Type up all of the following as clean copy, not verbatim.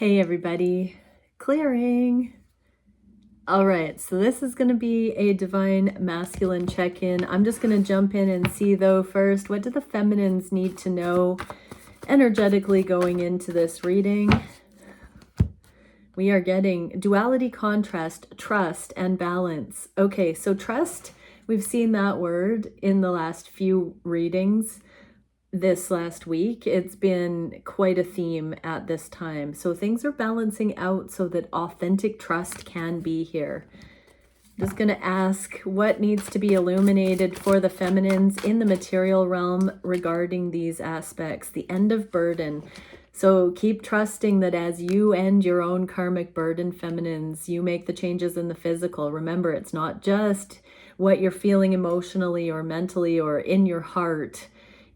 Hey everybody, clearing. All right, so this is going to be a divine masculine check-in. I'm just going to jump in and see though first, what do the feminines need to know energetically going into this reading? We are getting duality, contrast, trust, and balance. Okay, so trust, we've seen that word in the last few readings. This last week, it's been quite a theme at this time. So things are balancing out so that authentic trust can be here. I'm just going to ask what needs to be illuminated for the feminines in the material realm regarding these aspects. The end of burden. So keep trusting that as you end your own karmic burden, feminines, you make the changes in the physical. Remember, it's not just what you're feeling emotionally or mentally or in your heart,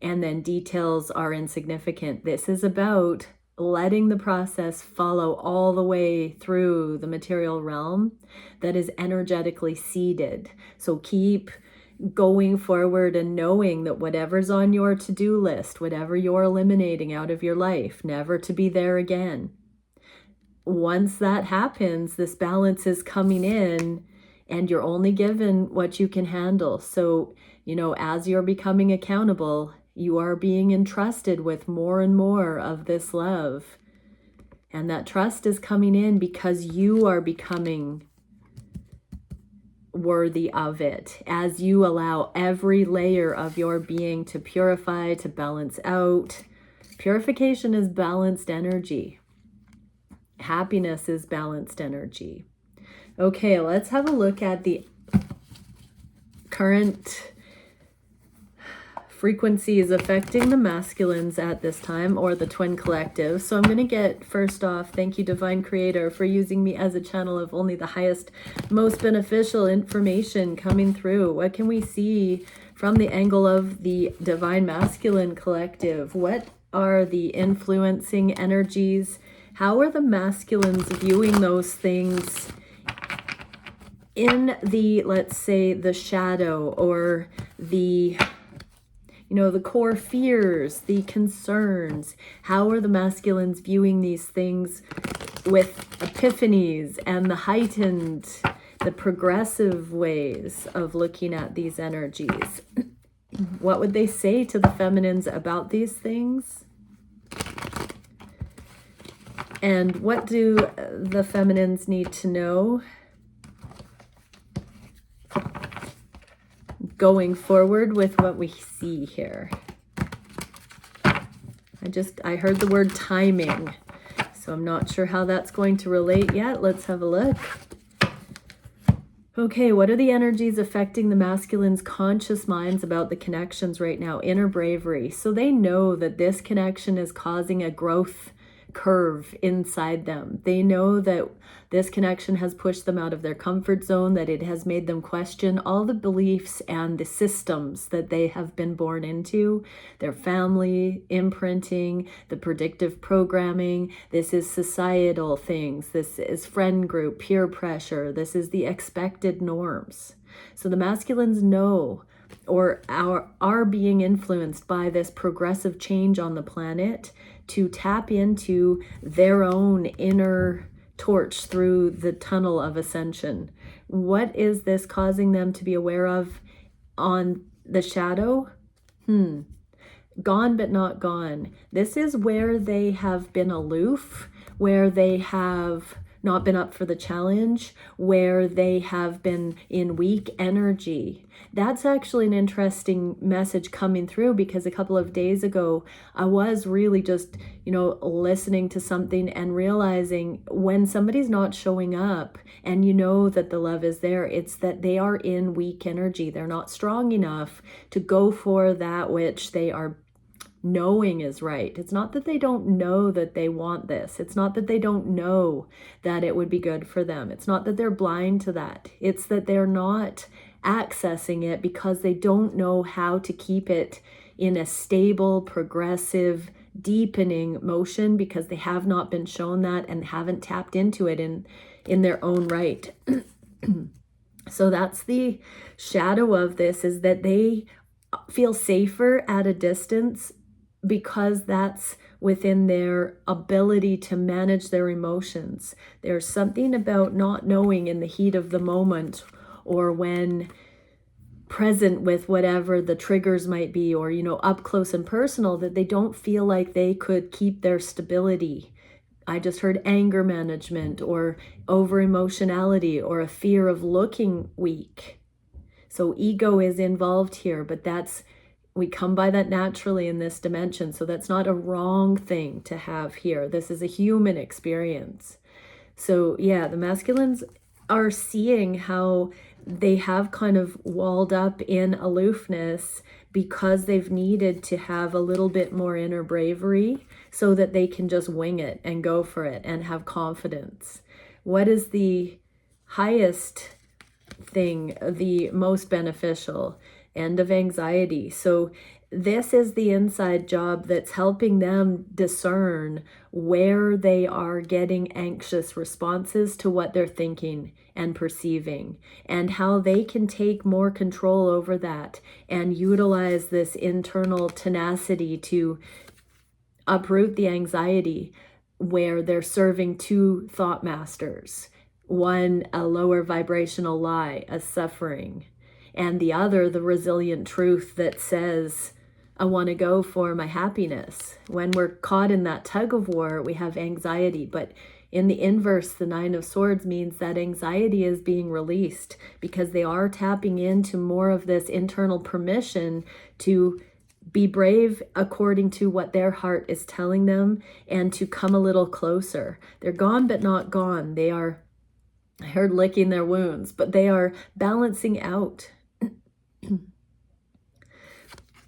and then details are insignificant. This is about letting the process follow all the way through the material realm that is energetically seeded. So keep going forward and knowing that whatever's on your to-do list, whatever you're eliminating out of your life, never to be there again. Once that happens, this balance is coming in and you're only given what you can handle. So, as you're becoming accountable, you are being entrusted with more and more of this love. And that trust is coming in because you are becoming worthy of it as you allow every layer of your being to purify, to balance out. Purification is balanced energy. Happiness is balanced energy. Okay, let's have a look at the current frequencies affecting the masculines at this time, or the twin collective. So I'm going to get, first off, thank you, Divine Creator, for using me as a channel of only the highest, most beneficial information coming through. What can we see from the angle of the Divine Masculine Collective? What are the influencing energies? How are the masculines viewing those things in the, let's say, the shadow, or the the core fears, the concerns? How are the masculines viewing these things with epiphanies and the heightened, the progressive ways of looking at these energies? What would they say to the feminines about these things? And what do the feminines need to know going forward with what we see here? I heard the word timing, so I'm not sure how that's going to relate yet. Let's have a look. Okay, what are the energies affecting the masculine's conscious minds about the connections right now? Inner bravery. So they know that this connection is causing a growth curve inside them. They know that this connection has pushed them out of their comfort zone, that it has made them question all the beliefs and the systems that they have been born into, their family imprinting, the predictive programming. This is societal things. This is friend group, peer pressure. This is the expected norms. So the masculines know, or are being influenced by this progressive change on the planet, to tap into their own inner torch through the tunnel of ascension. What is this causing them to be aware of on the shadow? Gone but not gone. This is where they have been aloof, where they have not been up for the challenge, where they have been in weak energy. That's actually an interesting message coming through, because a couple of days ago, I was really just, listening to something and realizing when somebody's not showing up and you know that the love is there, it's that they are in weak energy. They're not strong enough to go for that which they are knowing is right. It's not that they don't know that they want this. It's not that they don't know that it would be good for them. It's not that they're blind to that. It's that they're not accessing it because they don't know how to keep it in a stable, progressive, deepening motion, because they have not been shown that and haven't tapped into it in their own right. So that's the shadow of this, is that they feel safer at a distance, because that's within their ability to manage their emotions. There's something about not knowing in the heat of the moment, or when present with whatever the triggers might be, or, up close and personal, that they don't feel like they could keep their stability. I just heard anger management, or over emotionality, or a fear of looking weak. So ego is involved here, but we come by that naturally in this dimension. So that's not a wrong thing to have here. This is a human experience. So yeah, the masculines are seeing how they have kind of walled up in aloofness because they've needed to have a little bit more inner bravery so that they can just wing it and go for it and have confidence. What is the highest thing, the most beneficial? End of anxiety. So this is the inside job that's helping them discern where they are getting anxious responses to what they're thinking and perceiving, and how they can take more control over that and utilize this internal tenacity to uproot the anxiety where they're serving two thought masters. One, a lower vibrational lie, a suffering, and the other, the resilient truth that says, I want to go for my happiness. When we're caught in that tug of war, we have anxiety. But in the inverse, the Nine of Swords means that anxiety is being released because they are tapping into more of this internal permission to be brave according to what their heart is telling them and to come a little closer. They're gone but not gone. They are, I heard, licking their wounds, but they are balancing out.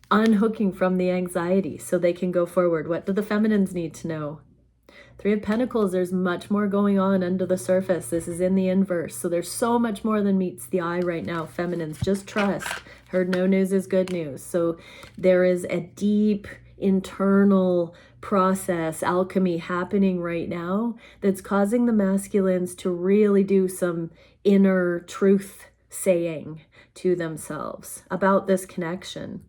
Unhooking from the anxiety so they can go forward. What do the feminines need to know? Three of Pentacles, there's much more going on under the surface. This is in the inverse. So there's so much more than meets the eye right now. Feminines, just trust. Heard no news is good news. So there is a deep internal process, alchemy happening right now that's causing the masculines to really do some inner truth saying to themselves about this connection.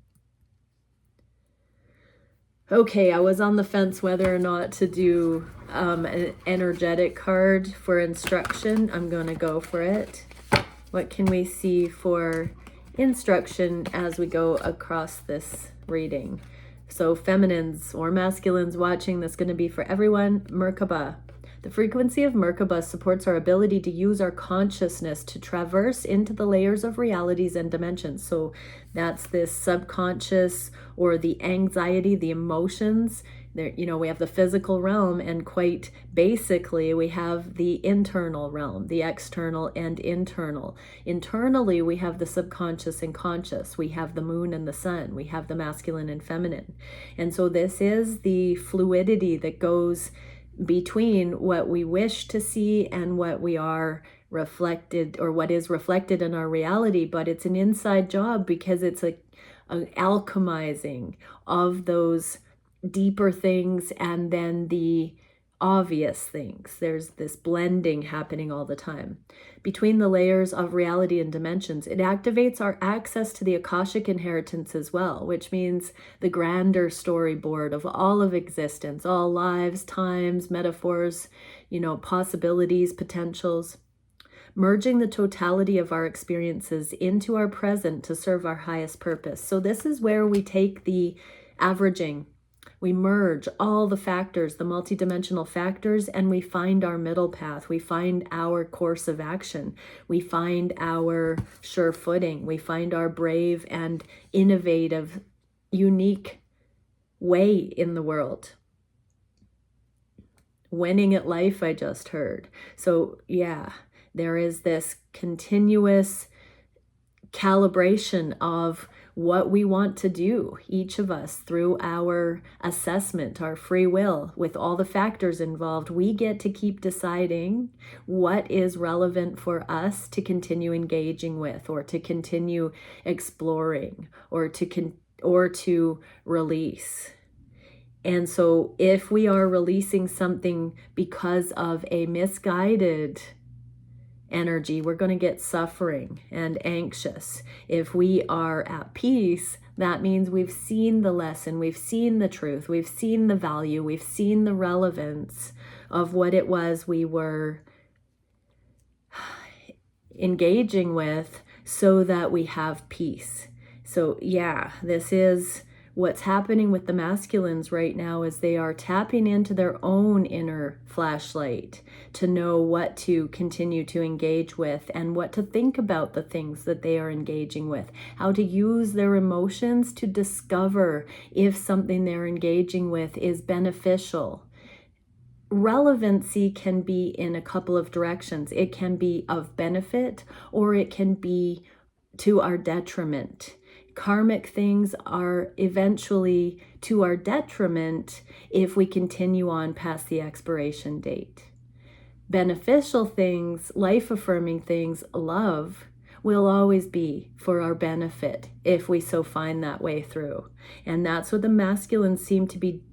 Okay, I was on the fence whether or not to do an energetic card for instruction. I'm going to go for it. What can we see for instruction as we go across this reading? So feminines or masculines watching, that's going to be for everyone. Merkaba. The frequency of Merkaba supports our ability to use our consciousness to traverse into the layers of realities and dimensions. So that's this subconscious, or the anxiety, the emotions. There, we have the physical realm, and quite basically we have the internal realm, the external and internal. Internally, we have the subconscious and conscious. We have the moon and the sun. We have the masculine and feminine. And so this is the fluidity that goes between what we wish to see and what we are reflected, or what is reflected in our reality. But it's an inside job because it's an alchemizing of those deeper things and then the obvious things. There's this blending happening all the time between the layers of reality and dimensions. It activates our access to the Akashic inheritance as well, which means the grander storyboard of all of existence, all lives, times, metaphors, possibilities, potentials, merging the totality of our experiences into our present to serve our highest purpose. So this is where we take the averaging. We merge all the factors, the multidimensional factors, and we find our middle path. We find our course of action. We find our sure footing. We find our brave and innovative, unique way in the world. Winning at life, I just heard. So yeah, there is this continuous calibration of what we want to do, each of us, through our assessment, our free will, with all the factors involved. We get to keep deciding what is relevant for us to continue engaging with, or to continue exploring, or to release. And so if we are releasing something because of a misguided energy, we're going to get suffering and anxious. If we are at peace, That means we've seen the lesson, we've seen the truth, we've seen the value, we've seen the relevance of what it was we were engaging with, so that we have peace. So yeah, this is what's happening with the masculines right now, is they are tapping into their own inner flashlight to know what to continue to engage with and what to think about the things that they are engaging with, how to use their emotions to discover if something they're engaging with is beneficial. Relevancy can be in a couple of directions. It can be of benefit, or it can be to our detriment. Karmic things are eventually to our detriment if we continue on past the expiration date. Beneficial things, life-affirming things, love, will always be for our benefit if we so find that way through. And that's what the masculines seem to be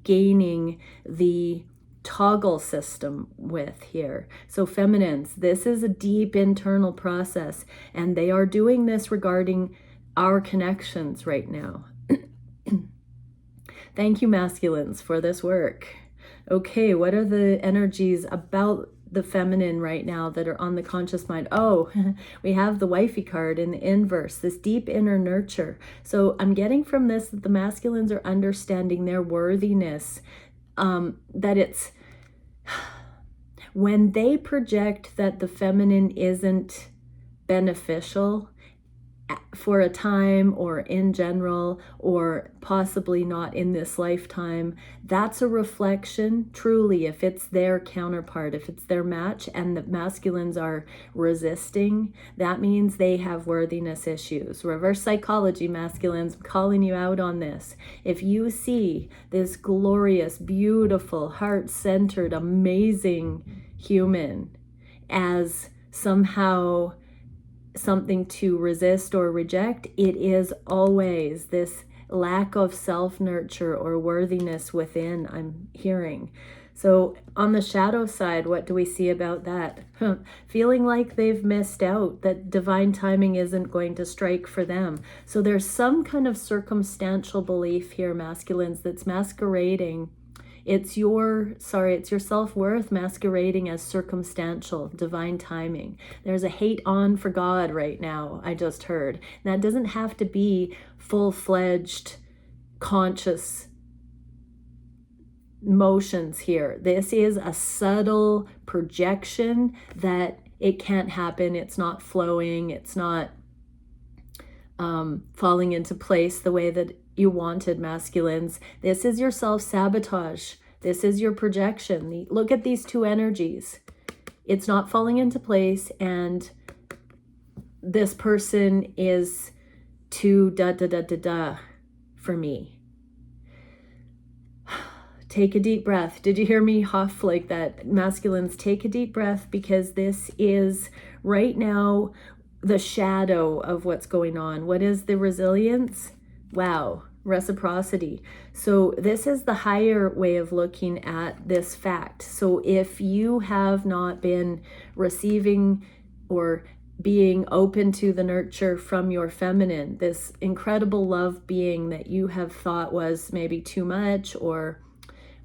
gaining the toggle system with here. So feminines, this is a deep internal process, and they are doing this regarding our connections right now. Thank you, masculines, for this work. Okay, what are the energies about the feminine right now that are on the conscious mind? Oh, we have the wifey card in the inverse, this deep inner nurture. So I'm getting from this that the masculines are understanding their worthiness, that it's when they project that the feminine isn't beneficial for a time or in general, or possibly not in this lifetime, that's a reflection, truly, if it's their counterpart, if it's their match and the masculines are resisting, that means they have worthiness issues. Reverse psychology, masculines, I'm calling you out on this. If you see this glorious, beautiful, heart-centered, amazing human as somehow something to resist or reject, it is always this lack of self-nurture or worthiness within, I'm hearing. So on the shadow side, what do we see about that? Feeling like they've missed out, that divine timing isn't going to strike for them. So there's some kind of circumstantial belief here, masculines, that's masquerading. It's your self-worth masquerading as circumstantial, divine timing. There's a hate on for God right now, I just heard. That doesn't have to be full-fledged conscious motions here. This is a subtle projection that it can't happen, it's not flowing, it's not falling into place the way that you wanted, masculines. This is your self-sabotage. This is your projection. Look at these two energies. It's not falling into place, and this person is too da-da-da-da-da for me. Take a deep breath. Did you hear me huff like that? Masculines, take a deep breath, because this is right now the shadow of what's going on. What is the resilience? Wow, reciprocity. So this is the higher way of looking at this fact. So if you have not been receiving or being open to the nurture from your feminine, this incredible love being that you have thought was maybe too much or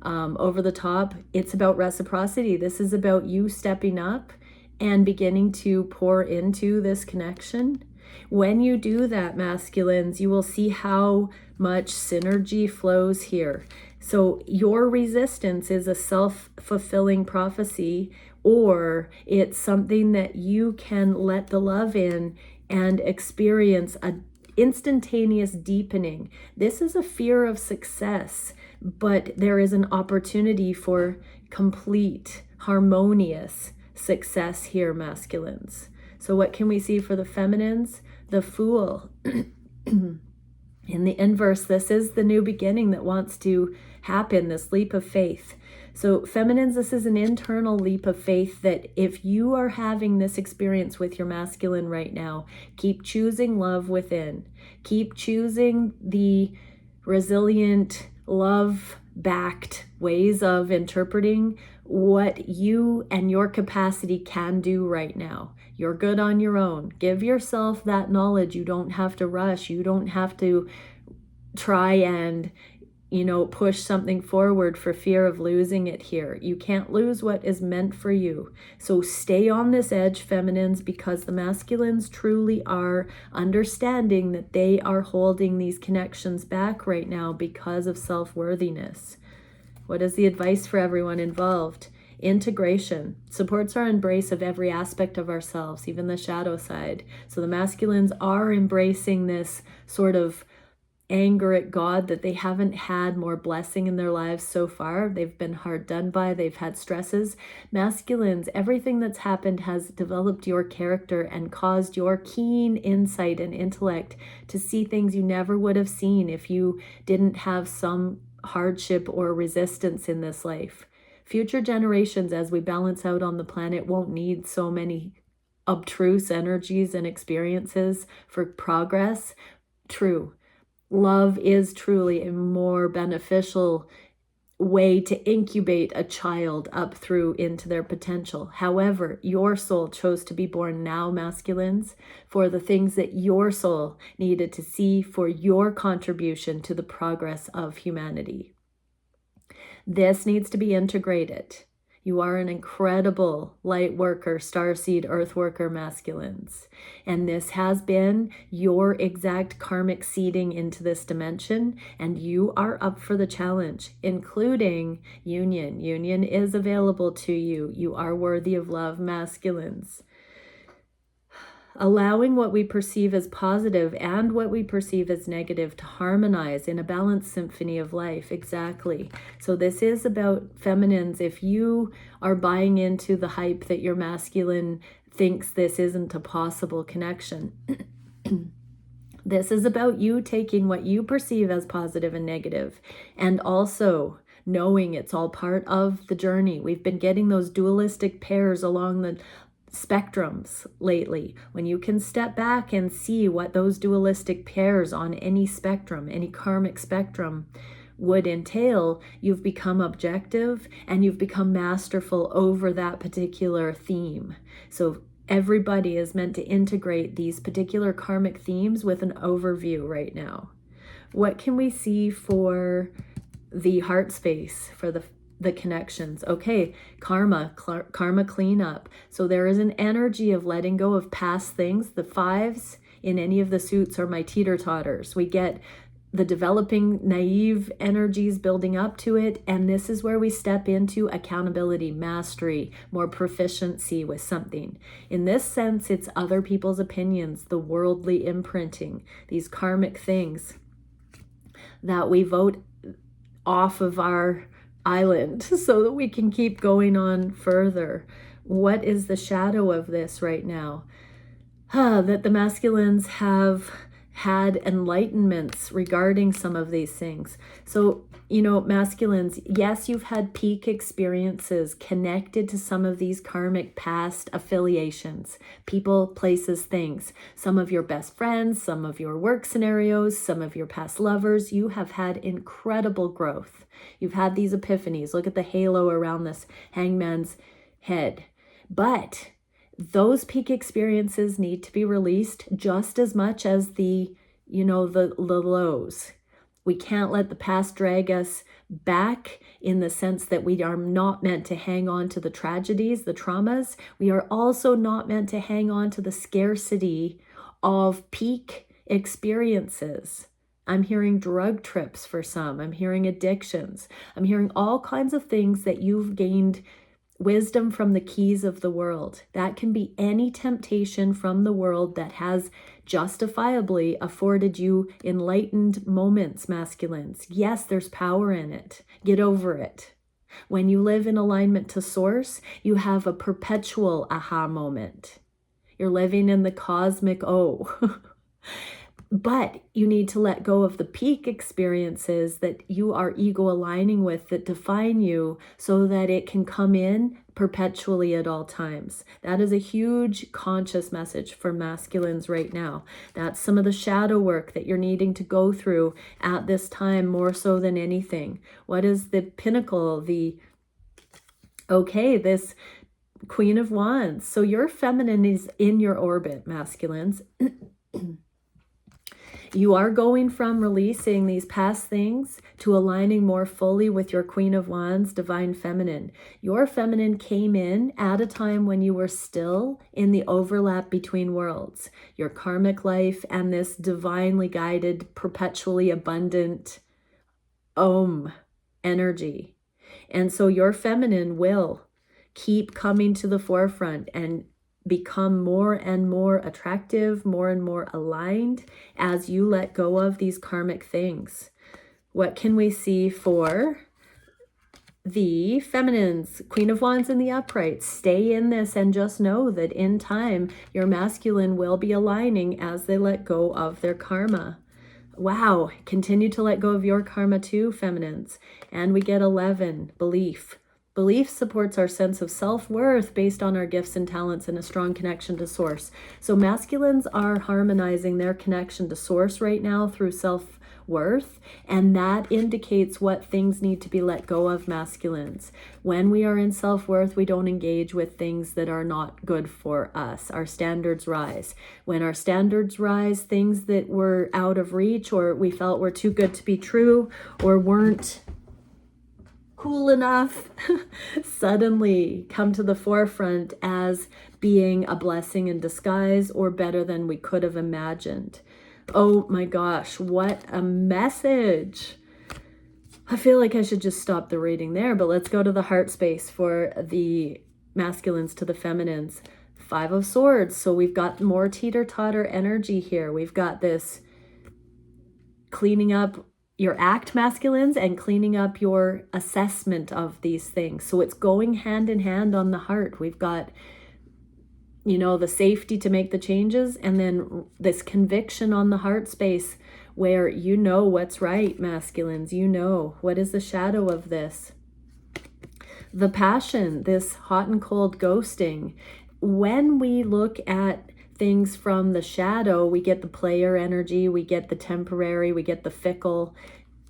over the top, it's about reciprocity. This is about you stepping up and beginning to pour into this connection. When you do that, masculines, you will see how much synergy flows here. So your resistance is a self-fulfilling prophecy, or it's something that you can let the love in and experience a instantaneous deepening. This is a fear of success, but there is an opportunity for complete, harmonious success here, masculines. So what can we see for the feminines? The Fool. In the inverse, this is the new beginning that wants to happen, this leap of faith. So feminines, this is an internal leap of faith that if you are having this experience with your masculine right now, keep choosing love within. Keep choosing the resilient, love-backed ways of interpreting what you and your capacity can do right now. You're good on your own. Give yourself that knowledge. You don't have to rush. You don't have to try and, push something forward for fear of losing it here. You can't lose what is meant for you. So stay on this edge, feminines, because the masculines truly are understanding that they are holding these connections back right now because of self-worthiness. What is the advice for everyone involved? Integration supports our embrace of every aspect of ourselves, even the shadow side. So the masculines are embracing this sort of anger at God that they haven't had more blessing in their lives so far. They've been hard done by, they've had stresses. Masculines, everything that's happened has developed your character and caused your keen insight and intellect to see things you never would have seen if you didn't have some hardship or resistance in this life. Future generations, as we balance out on the planet, won't need so many obtruse energies and experiences for progress. True. Love is truly a more beneficial way to incubate a child up through into their potential. However, your soul chose to be born now, masculines, for the things that your soul needed to see for your contribution to the progress of humanity. This needs to be integrated. You are an incredible light worker, starseed earth worker, masculines. And this has been your exact karmic seeding into this dimension. And you are up for the challenge, including union. Union is available to you. You are worthy of love, masculines. Allowing what we perceive as positive and what we perceive as negative to harmonize in a balanced symphony of life. Exactly. So this is about feminines. If you are buying into the hype that your masculine thinks this isn't a possible connection, this is about you taking what you perceive as positive and negative, and also knowing it's all part of the journey. We've been getting those dualistic pairs along the spectrums lately. When you can step back and see what those dualistic pairs on any spectrum, any karmic spectrum, would entail, you've become objective and you've become masterful over that particular theme. So everybody is meant to integrate these particular karmic themes with an overview right now. What can we see for the heart space, for the connections? Okay, karma cleanup. So there is an energy of letting go of past things. The fives in any of the suits are my teeter-totters. We get the developing naive energies building up to it, and this is where we step into accountability, mastery, more proficiency with something. In this sense, it's other people's opinions, the worldly imprinting, these karmic things that we vote off of our island so that we can keep going on further. What is the shadow of this right now? That the masculines have had enlightenments regarding some of these things. So, masculines, yes, you've had peak experiences connected to some of these karmic past affiliations, people, places, things. Some of your best friends, some of your work scenarios, some of your past lovers. You have had incredible growth. You've had these epiphanies. Look at the halo around this hangman's head. But those peak experiences need to be released just as much as the lows. We can't let the past drag us back in the sense that we are not meant to hang on to the tragedies, the traumas. We are also not meant to hang on to the scarcity of peak experiences. I'm hearing drug trips for some. I'm hearing addictions. I'm hearing all kinds of things that you've gained wisdom from the keys of the world. That can be any temptation from the world that has justifiably afforded you enlightened moments, masculines. Yes, there's power in it. Get over it. When you live in alignment to source, you have a perpetual aha moment. You're living in the cosmic O. But you need to let go of the peak experiences that you are ego aligning with that define you so that it can come in perpetually at all times. That is a huge conscious message for masculines right now. That's some of the shadow work that you're needing to go through at this time more so than anything. What is the pinnacle, the Okay, this Queen of Wands. So your feminine is in your orbit, masculines. You are going from releasing these past things to aligning more fully with your Queen of Wands, divine feminine. Your feminine came in at a time when you were still in the overlap between worlds, your karmic life and this divinely guided, perpetually abundant Om energy. And so your feminine will keep coming to the forefront and become more and more attractive, more and more aligned as you let go of these karmic things. What can we see for the feminines? Queen of Wands in the upright. Stay in this and just know that in time, your masculine will be aligning as they let go of their karma. Wow, continue to let go of your karma too, feminines. And we get 11, belief. Belief supports our sense of self-worth based on our gifts and talents and a strong connection to source. So masculines are harmonizing their connection to source right now through self-worth, and that indicates what things need to be let go of, masculines. When we are in self-worth, we don't engage with things that are not good for us. Our standards rise. When our standards rise, things that were out of reach or we felt were too good to be true or weren't cool enough suddenly come to the forefront as being a blessing in disguise or better than we could have imagined. Oh my gosh, what a message. I feel like I should just stop the reading there, but let's go to the heart space for the masculines to the feminines. 5 of Swords. So we've got more teeter-totter energy here. We've got this cleaning up your act, masculines, and cleaning up your assessment of these things. So it's going hand in hand on the heart. We've got, you know, the safety to make the changes, and then this conviction on the heart space where you know what's right, masculines. You know what is the shadow of this. The passion, this hot and cold ghosting. When we look at things from the shadow, we get the player energy, we get the temporary, we get the fickle.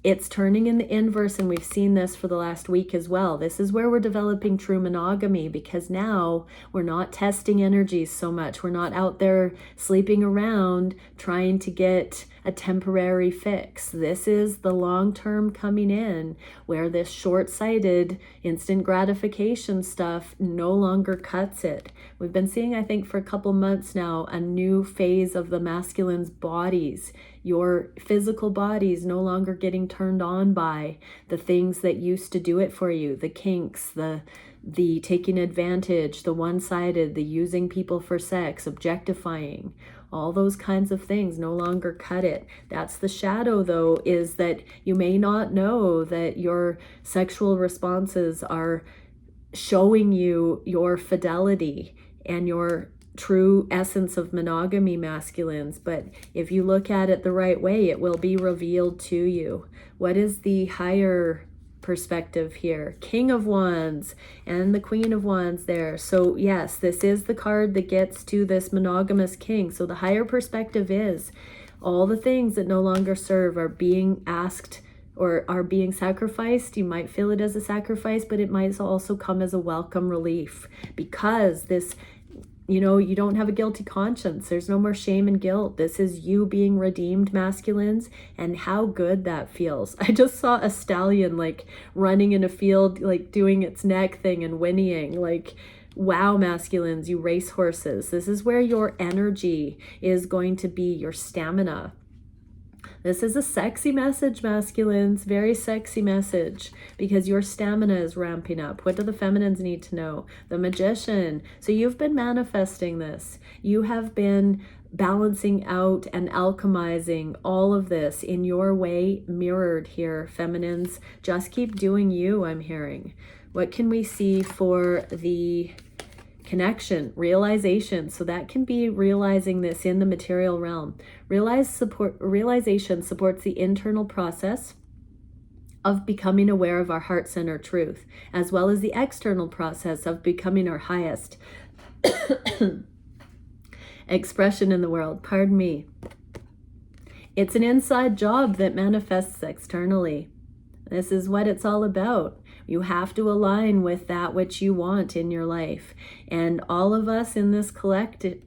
It's turning in the inverse, and we've seen this for the last week as well. This is where we're developing true monogamy, because now we're not testing energies so much. We're not out there sleeping around trying to get a temporary fix. This is the long-term coming in where this short-sighted instant gratification stuff no longer cuts it. We've been seeing, I think, for a couple months now, a new phase of the masculine's bodies. Your physical bodies no longer getting turned on by the things that used to do it for you, the kinks, the taking advantage, the one-sided, the using people for sex, objectifying. All those kinds of things no longer cut it. That's the shadow, though, is that you may not know that your sexual responses are showing you your fidelity and your true essence of monogamy, masculines. But if you look at it the right way, it will be revealed to you. What is the higher perspective here? King of Wands and the Queen of Wands there. So yes, this is the card that gets to this monogamous king. So the higher perspective is all the things that no longer serve are being asked or are being sacrificed. You might feel it as a sacrifice, but it might also come as a welcome relief, because this, you know, you don't have a guilty conscience. There's no more shame and guilt. This is you being redeemed, masculines, and how good that feels. I just saw a stallion like running in a field, like doing its neck thing and whinnying. Like, wow, masculines, you racehorses. This is where your energy is going to be, your stamina. This is a sexy message, masculines, very sexy message, because your stamina is ramping up. What do the feminines need to know? The Magician. So you've been manifesting this. You have been balancing out and alchemizing all of this in your way, mirrored here, feminines. Just keep doing you, I'm hearing. What can we see for the connection, realization? So that can be realizing this in the material realm. Realization supports the internal process of becoming aware of our heart center truth, as well as the external process of becoming our highest expression in the world. Pardon me. It's an inside job that manifests externally. This is what it's all about. You have to align with that which you want in your life. And all of us in this collective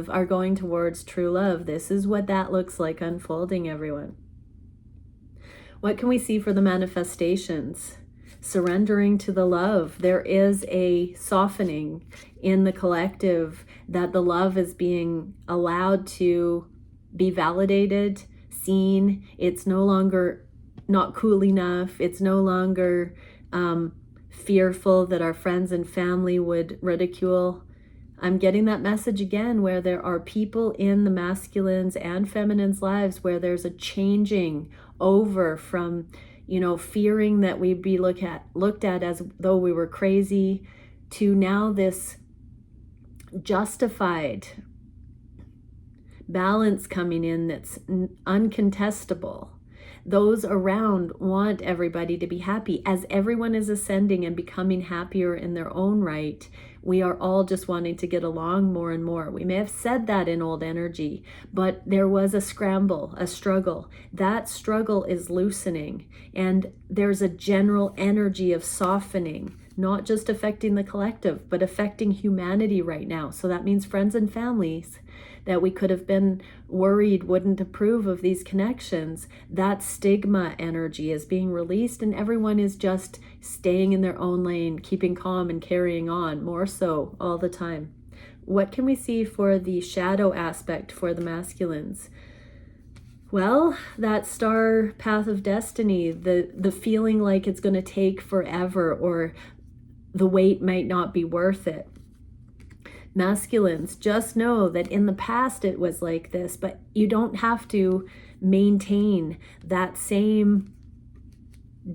are going towards true love. This is what that looks like unfolding, everyone. What can we see for the manifestations? Surrendering to the love. There is a softening in the collective that the love is being allowed to be validated, seen. It's no longer not cool enough. It's no longer fearful that our friends and family would ridicule. I'm getting that message again where there are people in the masculines and feminines' lives where there's a changing over from, you know, fearing that we'd be looked at as though we were crazy, to now this justified balance coming in that's uncontestable. Those around want everybody to be happy. As everyone is ascending and becoming happier in their own right, we are all just wanting to get along more and more. We may have said that in old energy, but there was a scramble, a struggle. That struggle is loosening, and there's a general energy of softening, not just affecting the collective, but affecting humanity right now. So that means friends and families that we could have been worried wouldn't approve of these connections. That stigma energy is being released, and everyone is just staying in their own lane, keeping calm and carrying on, more so all the time. What can we see for the shadow aspect for the masculines? Well, that star path of destiny, the feeling like it's going to take forever, or the wait might not be worth it. Masculines, just know that in the past it was like this, but you don't have to maintain that same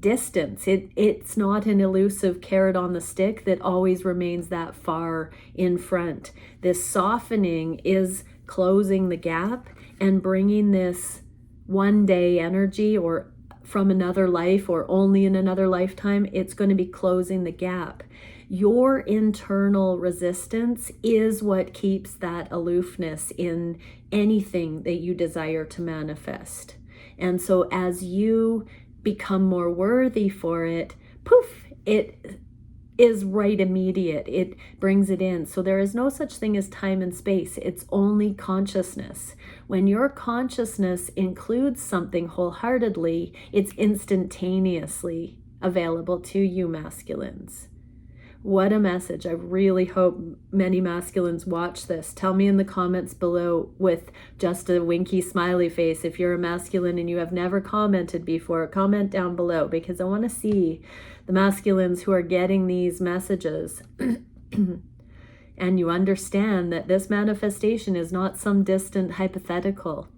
distance. It's not an elusive carrot on the stick that always remains that far in front. This softening is closing the gap and bringing this one day energy, or from another life, or only in another lifetime. It's going to be closing the gap. Your internal resistance is what keeps that aloofness in anything that you desire to manifest. And so as you become more worthy for it, poof, it is right immediate. It brings it in. So there is no such thing as time and space. It's only consciousness. When your consciousness includes something wholeheartedly, it's instantaneously available to you, masculines. What a message. I really hope many masculines watch this. Tell me in the comments below with just a winky smiley face. If you're a masculine and you have never commented before, comment down below, because I want to see the masculines who are getting these messages. And you understand that this manifestation is not some distant hypothetical.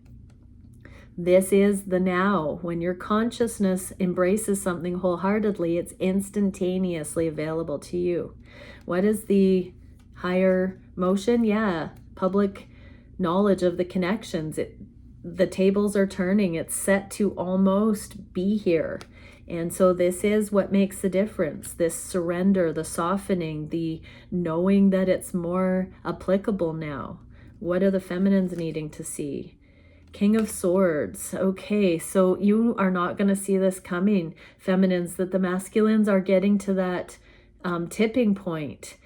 This is the now. When your consciousness embraces something wholeheartedly, it's instantaneously available to you. What is the higher motion? Yeah, public knowledge of the connections. The tables are turning. It's set to almost be here. And so this is what makes the difference. This surrender, the softening, the knowing that it's more applicable now. What are the feminines needing to see? King of Swords. Okay, so you are not going to see this coming, feminines, that the masculines are getting to that tipping point.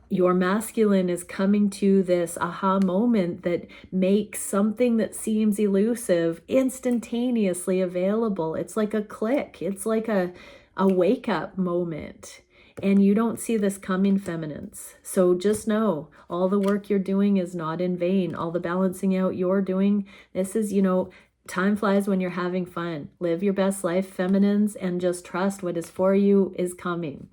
Your masculine is coming to this aha moment that makes something that seems elusive instantaneously available. It's like a click. It's like a wake-up moment. And you don't see this coming, feminines. So just know, all the work you're doing is not in vain. All the balancing out you're doing, this is, you know, time flies when you're having fun. Live your best life, feminines, and just trust what is for you is coming.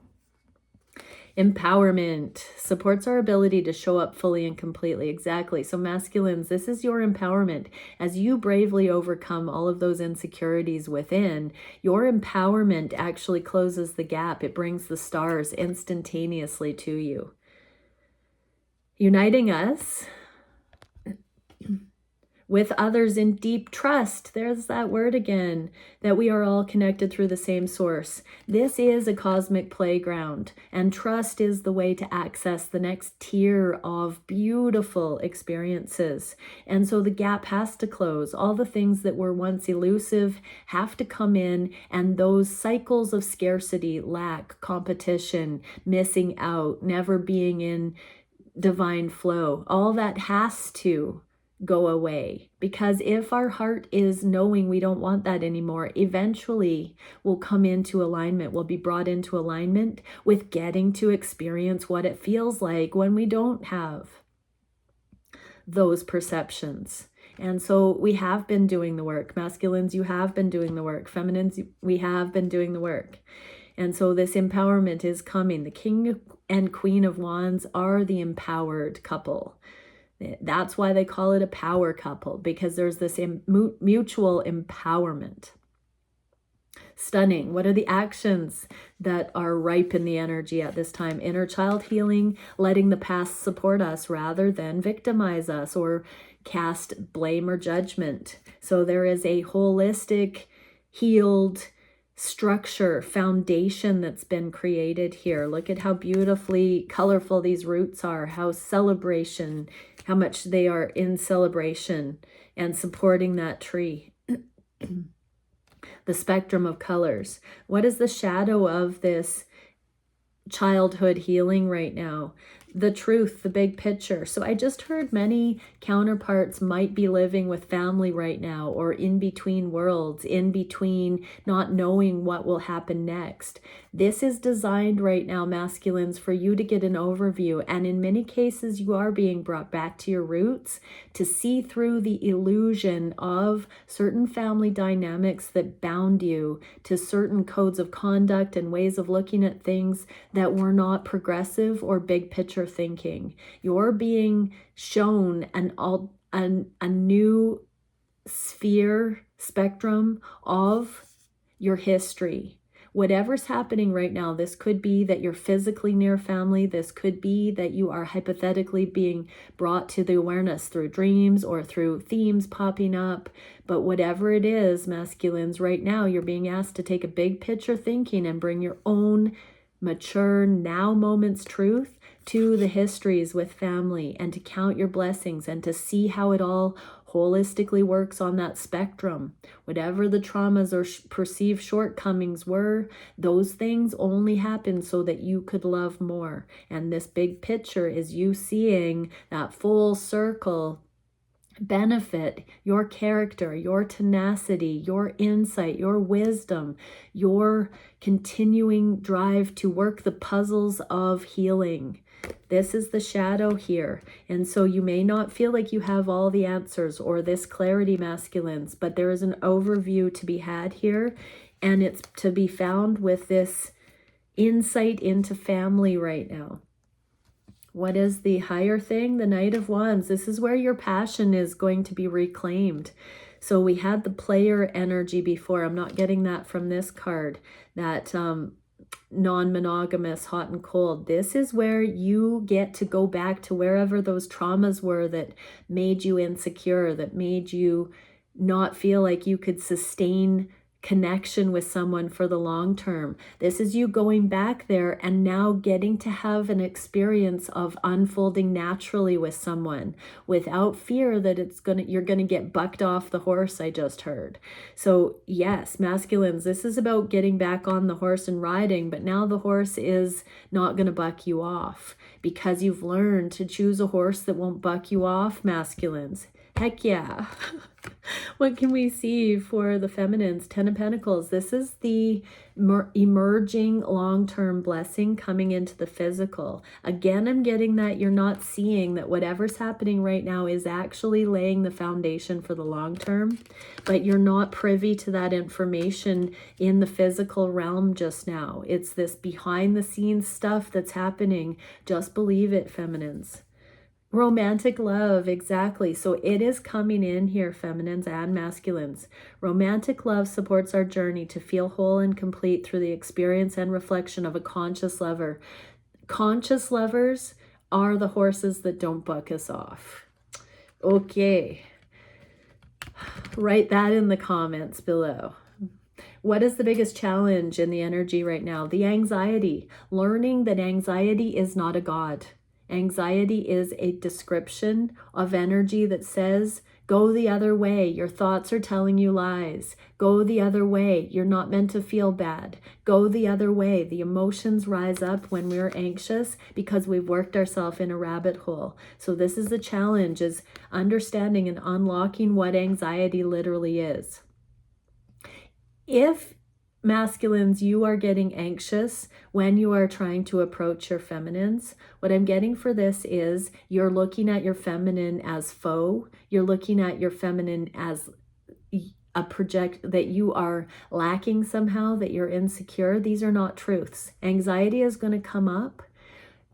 Empowerment supports our ability to show up fully and completely. Exactly. So masculines, this is your empowerment. As you bravely overcome all of those insecurities within, your empowerment actually closes the gap. It brings the stars instantaneously to you. Uniting us with others in deep trust. There's that word again, that we are all connected through the same source. This is a cosmic playground, and trust is the way to access the next tier of beautiful experiences. And so the gap has to close. All the things that were once elusive have to come in, and those cycles of scarcity, lack, competition, missing out, never being in divine flow, all that has to go away. Because if our heart is knowing we don't want that anymore, eventually we'll come into alignment, we'll be brought into alignment with getting to experience what it feels like when we don't have those perceptions. And so we have been doing the work. Masculines, you have been doing the work. Feminines, we have been doing the work. And so this empowerment is coming. The King and Queen of Wands are the empowered couple. That's why they call it a power couple, because there's this mutual empowerment. Stunning. What are the actions that are ripe in the energy at this time? Inner child healing, letting the past support us rather than victimize us or cast blame or judgment. So there is a holistic, healed structure, foundation that's been created here. Look at how beautifully colorful these roots are, how much they are in celebration and supporting that tree. The spectrum of colors. What is the shadow of this childhood healing right now? The truth, the big picture. So I just heard many counterparts might be living with family right now, or in between worlds, in between not knowing what will happen next. This is designed right now, masculines, for you to get an overview. And in many cases, you are being brought back to your roots to see through the illusion of certain family dynamics that bound you to certain codes of conduct and ways of looking at things that were not progressive or big picture thinking. You're being shown a new spectrum of your history. Whatever's happening right now, this could be that you're physically near family. This could be that you are hypothetically being brought to the awareness through dreams or through themes popping up. But whatever it is, masculines, right now, you're being asked to take a big picture thinking and bring your own mature now moments truth to the histories with family, and to count your blessings and to see how it all holistically works on that spectrum. Whatever the traumas or perceived shortcomings were, those things only happened so that you could love more. And this big picture is you seeing that full circle benefit your character, your tenacity, your insight, your wisdom, your continuing drive to work the puzzles of healing. This is the shadow here. And so you may not feel like you have all the answers or this clarity, masculines, but there is an overview to be had here, and it's to be found with this insight into family right now. What is the higher thing? The Knight of Wands. This is where your passion is going to be reclaimed. So we had the player energy before. I'm not getting that from this card. That non-monogamous, hot and cold. This is where you get to go back to wherever those traumas were that made you insecure, that made you not feel like you could sustain connection with someone for the long term. This is you going back there and now getting to have an experience of unfolding naturally with someone without fear that you're gonna get bucked off the horse, I just heard. So yes, masculines, this is about getting back on the horse and riding, but now the horse is not gonna buck you off because you've learned to choose a horse that won't buck you off, masculines. Heck yeah. What can we see for the feminines? Ten of Pentacles. This is the emerging long-term blessing coming into the physical. Again, I'm getting that you're not seeing that whatever's happening right now is actually laying the foundation for the long term, but you're not privy to that information in the physical realm just now. It's this behind the scenes stuff that's happening. Just believe it, feminines. Romantic love, exactly. So it is coming in here, feminines and masculines. Romantic love supports our journey to feel whole and complete through the experience and reflection of a conscious lover. Conscious lovers are the horses that don't buck us off. Okay. Write that in the comments below. What is the biggest challenge in the energy right now? The anxiety. Learning that anxiety is not a god. Anxiety is a description of energy that says, go the other way. Your thoughts are telling you lies. Go the other way. You're not meant to feel bad. Go the other way. The emotions rise up when we're anxious because we've worked ourselves in a rabbit hole. So this is the challenge, is understanding and unlocking what anxiety literally is. If masculines, you are getting anxious when you are trying to approach your feminines, what I'm getting for this is you're looking at your feminine as foe. You're looking at your feminine as a project that you are lacking somehow, that you're insecure. These are not truths. Anxiety is going to come up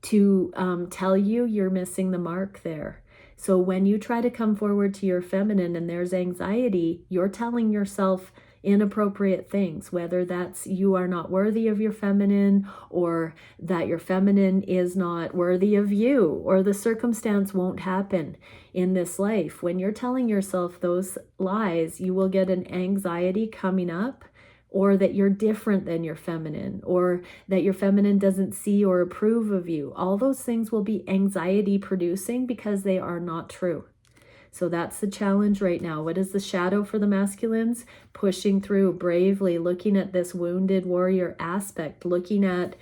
to tell you you're missing the mark there. So when you try to come forward to your feminine and there's anxiety, you're telling yourself inappropriate things, whether that's you are not worthy of your feminine, or that your feminine is not worthy of you, or the circumstance won't happen in this life. When you're telling yourself those lies, you will get an anxiety coming up, or that you're different than your feminine, or that your feminine doesn't see or approve of you. All those things will be anxiety producing because they are not true. So that's the challenge right now. What is the shadow for the masculines? Pushing through bravely, looking at this wounded warrior aspect, looking at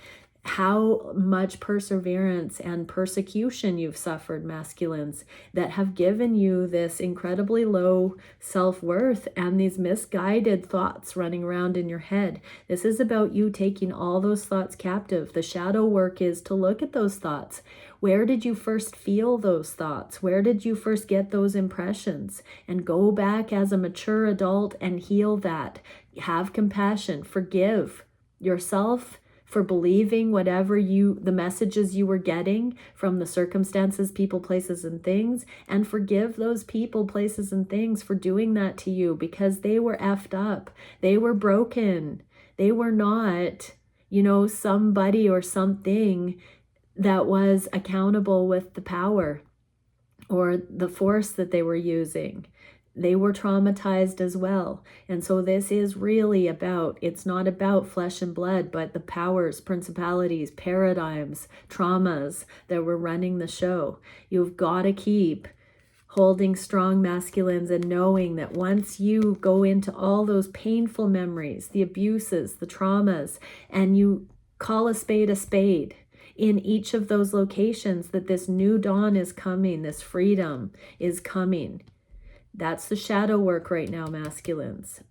how much perseverance and persecution you've suffered, masculines, that have given you this incredibly low self-worth and these misguided thoughts running around in your head. This is about you taking all those thoughts captive. The shadow work is to look at those thoughts. Where did you first feel those thoughts? Where did you first get those impressions? And go back as a mature adult and heal that. Have compassion. Forgive yourself for believing whatever the messages you were getting from the circumstances, people, places, and things, and forgive those people, places, and things for doing that to you, because they were effed up. They were broken. They were not, somebody or something that was accountable with the power or the force that they were using. They were traumatized as well. And so this is really it's not about flesh and blood, but the powers, principalities, paradigms, traumas that were running the show. You've got to keep holding strong, masculines, and knowing that once you go into all those painful memories, the abuses, the traumas, and you call a spade, in each of those locations, that this new dawn is coming, this freedom is coming. That's the shadow work right now, masculines.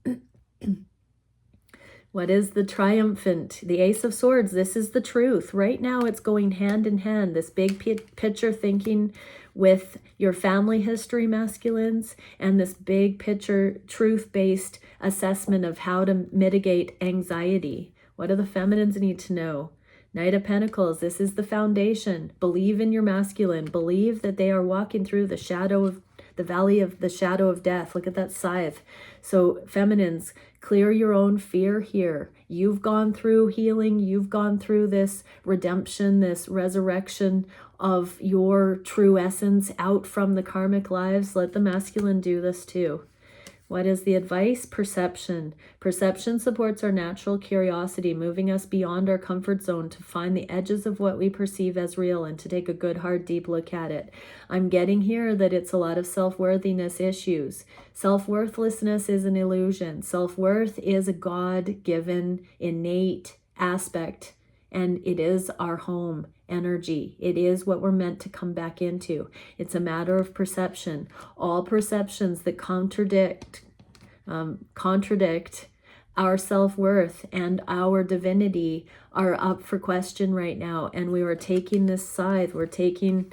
What is the triumphant? The Ace of Swords. This is the truth. Right now it's going hand in hand. This big picture thinking with your family history, masculines, and this big picture truth-based assessment of how to mitigate anxiety. What do the feminines need to know? Knight of Pentacles, this is the foundation. Believe in your masculine. Believe that they are walking through the valley of the shadow of death. Look at that scythe. So feminines, clear your own fear here. You've gone through healing. You've gone through this redemption, this resurrection of your true essence out from the karmic lives. Let the masculine do this too. What is the advice? Perception. Perception supports our natural curiosity, moving us beyond our comfort zone to find the edges of what we perceive as real and to take a good, hard, deep look at it. I'm getting here that it's a lot of self-worthiness issues. Self-worthlessness is an illusion. Self-worth is a God-given, innate aspect, and it is our home energy. It is what we're meant to come back into. It's a matter of perception. All perceptions that contradict our self-worth and our divinity are up for question right now. And we are taking this scythe, we're taking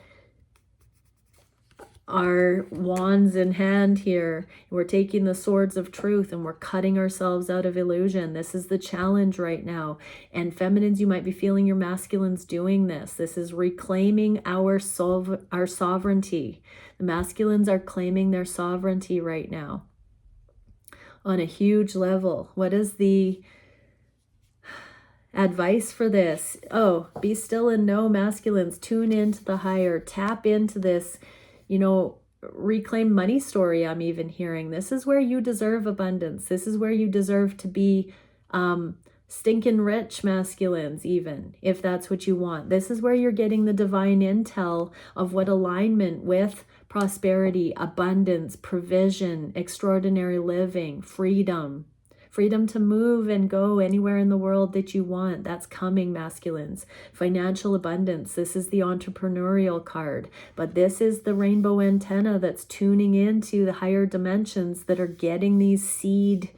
our wands in hand here. We're taking the swords of truth and we're cutting ourselves out of illusion. This is the challenge right now. And feminines, you might be feeling your masculines doing this. This is reclaiming our sovereignty. The masculines are claiming their sovereignty right now on a huge level. What is the advice for this? Oh, be still and know, masculines. Tune into the higher. Tap into this, reclaimed money story I'm even hearing. This is where you deserve abundance. This is where you deserve to be stinking rich masculines, even if that's what you want. This is where you're getting the divine intel of what alignment with prosperity, abundance, provision, extraordinary living, freedom to move and go anywhere in the world that you want. That's coming, masculines. Financial abundance. This is the entrepreneurial card, but this is the rainbow antenna that's tuning into the higher dimensions that are getting these seed.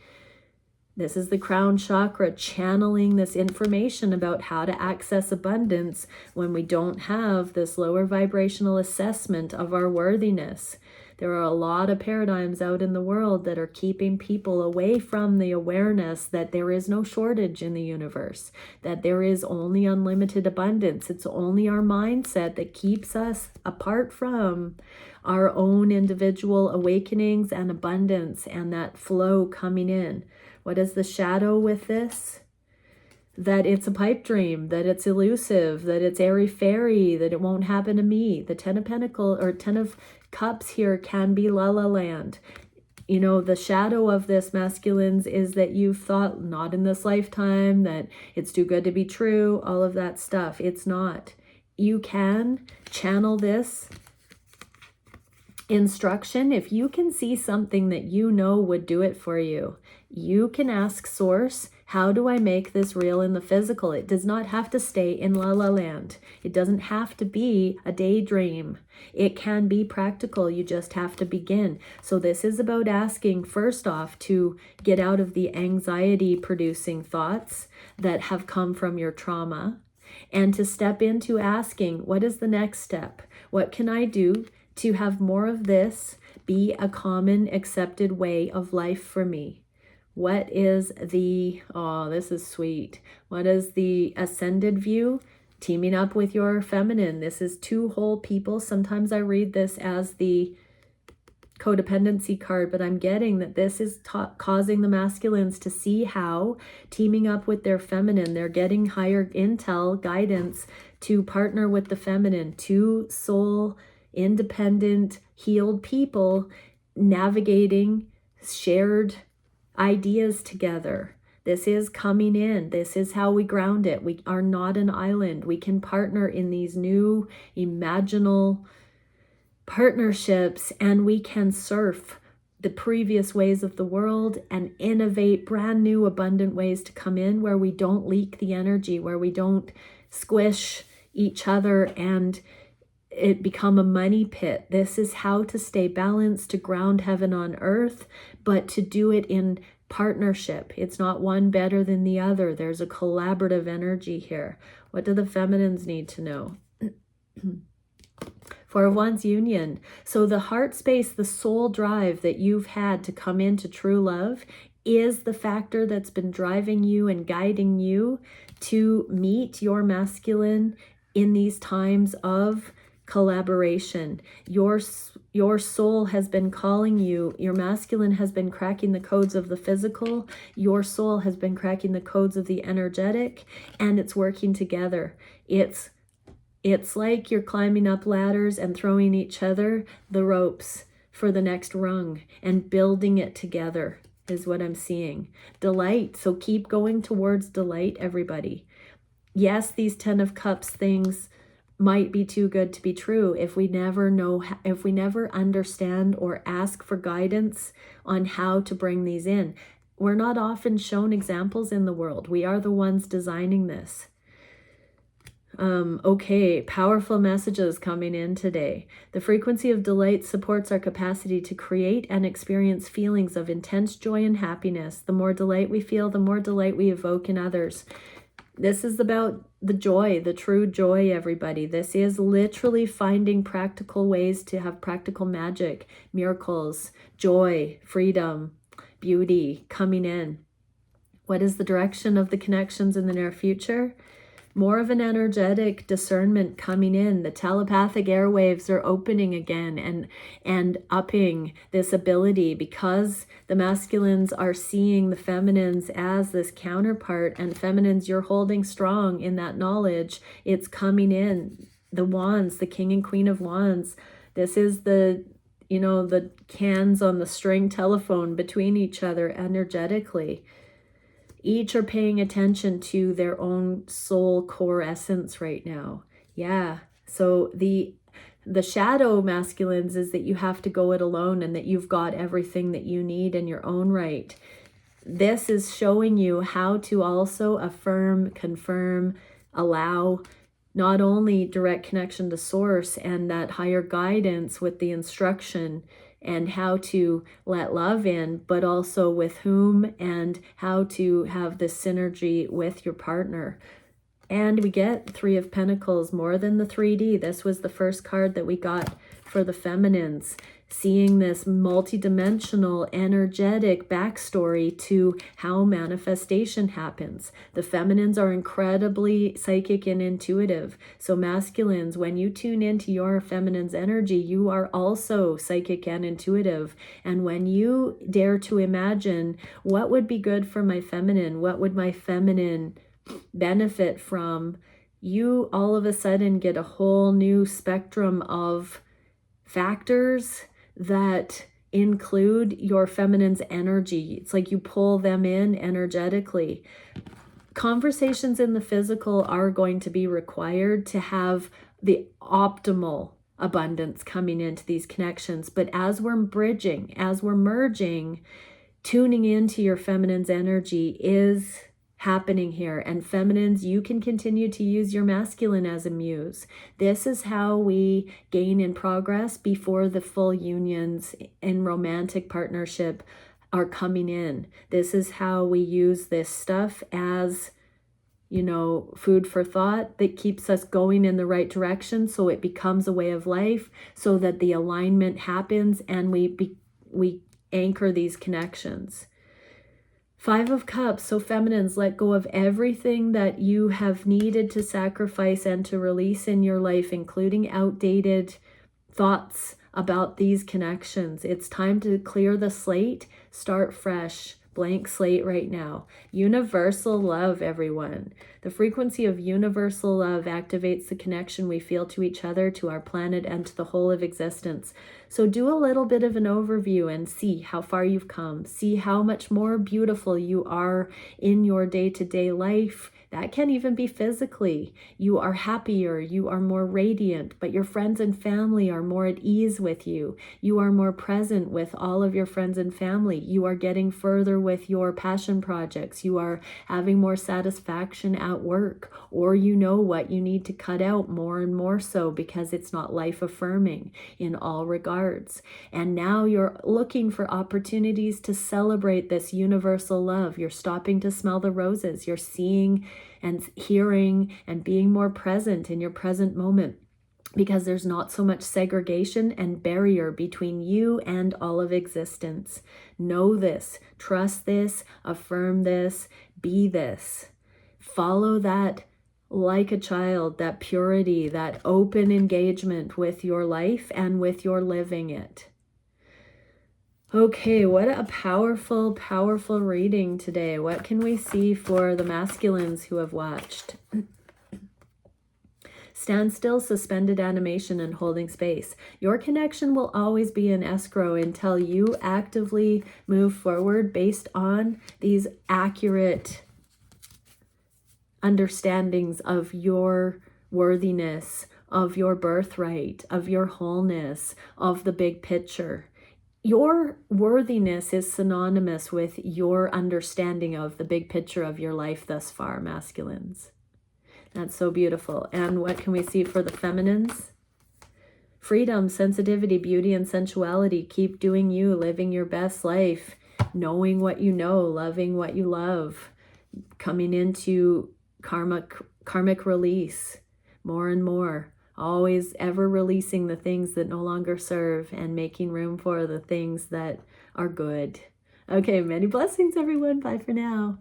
This is the crown chakra channeling this information about how to access abundance when we don't have this lower vibrational assessment of our worthiness. There are a lot of paradigms out in the world that are keeping people away from the awareness that there is no shortage in the universe, that there is only unlimited abundance. It's only our mindset that keeps us apart from our own individual awakenings and abundance and that flow coming in. What is the shadow with this? That it's a pipe dream, that it's elusive, that it's airy-fairy, that it won't happen to me. The 10 of Pentacles or 10 of Cups here can be la la land. You know, the shadow of this, masculines, is that you've thought not in this lifetime, that it's too good to be true, all of that stuff. It's not. You can channel this instruction. If you can see something that you know would do it for you, you can ask Source, how do I make this real in the physical? It does not have to stay in la la land. It doesn't have to be a daydream. It can be practical. You just have to begin. So this is about asking, first off, to get out of the anxiety producing thoughts that have come from your trauma, and to step into asking, what is the next step? What can I do to have more of this be a common accepted way of life for me? What is the, oh, this is sweet. What is the ascended view? Teaming up with your feminine. This is two whole people. Sometimes I read this as the codependency card, but I'm getting that this is causing the masculines to see how teaming up with their feminine, they're getting higher intel guidance to partner with the feminine. Two soul, independent, healed people navigating shared ideas together. This is coming in. This is how we ground it. We are not an island. We can partner in these new imaginal partnerships, and we can surf the previous ways of the world and innovate brand new abundant ways to come in where we don't leak the energy, where we don't squish each other and it become a money pit. This is how to stay balanced, to ground heaven on earth, but to do it in partnership. It's not one better than the other. There's a collaborative energy here. What do the feminines need to know? For one's union. So the heart space, the soul drive that you've had to come into true love is the factor that's been driving you and guiding you to meet your masculine in these times of collaboration. Your soul has been calling you. Your masculine has been cracking the codes of the physical. Your soul has been cracking the codes of the energetic, and it's working together. It's like you're climbing up ladders and throwing each other the ropes for the next rung and building it together is what I'm seeing. Delight. So keep going towards delight, everybody. Yes, these 10 of Cups things might be too good to be true if we never know, if we never understand or ask for guidance on how to bring these in. We're not often shown examples in the world. We are the ones designing this. Okay, powerful messages coming in today. The frequency of delight supports our capacity to create and experience feelings of intense joy and happiness. The more delight we feel, the more delight we evoke in others. This is about the joy, the true joy, everybody. This is literally finding practical ways to have practical magic, miracles, joy, freedom, beauty coming in. What is the direction of the connections in the near future? More of an energetic discernment coming in. The telepathic airwaves are opening again and upping this ability because the masculines are seeing the feminines as this counterpart, and feminines, you're holding strong in that knowledge. It's coming in. The wands, the king and queen of wands. This is the you know, the cans on the string telephone between each other energetically. Each are paying attention to their own soul core essence right now. Yeah. So the shadow masculines is that you have to go it alone and that you've got everything that you need in your own right. This is showing you how to also affirm, confirm, allow not only direct connection to source and that higher guidance with the instruction and how to let love in, but also with whom and how to have this synergy with your partner. And we get Three of Pentacles, more than the 3D. This was the first card that we got for the feminines. Seeing this multidimensional, energetic backstory to how manifestation happens. The feminines are incredibly psychic and intuitive. So masculines, when you tune into your feminine's energy, you are also psychic and intuitive. And when you dare to imagine, what would be good for my feminine? What would my feminine benefit from? You all of a sudden get a whole new spectrum of factors that include your feminine's energy. It's like you pull them in energetically. Conversations in the physical are going to be required to have the optimal abundance coming into these connections. But as we're bridging, as we're merging, tuning into your feminine's energy is happening here. And feminines, you can continue to use your masculine as a muse. This is how we gain in progress before the full unions in romantic partnership are coming in. This is how we use this stuff as, you know, food for thought that keeps us going in the right direction, so it becomes a way of life, so that the alignment happens and we anchor these connections. Five of Cups. So feminines, let go of everything that you have needed to sacrifice and to release in your life, including outdated thoughts about these connections. It's time to clear the slate, start fresh. Blank slate right now. Universal love, everyone. The frequency of universal love activates the connection we feel to each other, to our planet, and to the whole of existence. So do a little bit of an overview and see how far you've come. See how much more beautiful you are in your day-to-day life. That can even be physically. You are happier, you are more radiant, but your friends and family are more at ease with you. You are more present with all of your friends and family. You are getting further with your passion projects. You are having more satisfaction at work, or you know what you need to cut out more and more so because it's not life affirming in all regards. And now you're looking for opportunities to celebrate this universal love. You're stopping to smell the roses. You're seeing and hearing and being more present in your present moment, because there's not so much segregation and barrier between you and all of existence. Know this, trust this, affirm this, be this. Follow that like a child, that purity, that open engagement with your life and with your living it. Okay, what a powerful, powerful reading today. What can we see for the masculines who have watched? Stand still, suspended animation, and holding space. Your connection will always be in escrow until you actively move forward based on these accurate understandings of your worthiness, of your birthright, of your wholeness, of the big picture. Your worthiness is synonymous with your understanding of the big picture of your life thus far, masculines. That's so beautiful. And what can we see for the feminines? Freedom, sensitivity, beauty, and sensuality. Keep doing you, living your best life, knowing what you know, loving what you love, coming into karmic release more and more. Always ever releasing the things that no longer serve and making room for the things that are good. Okay, many blessings, everyone. Bye for now.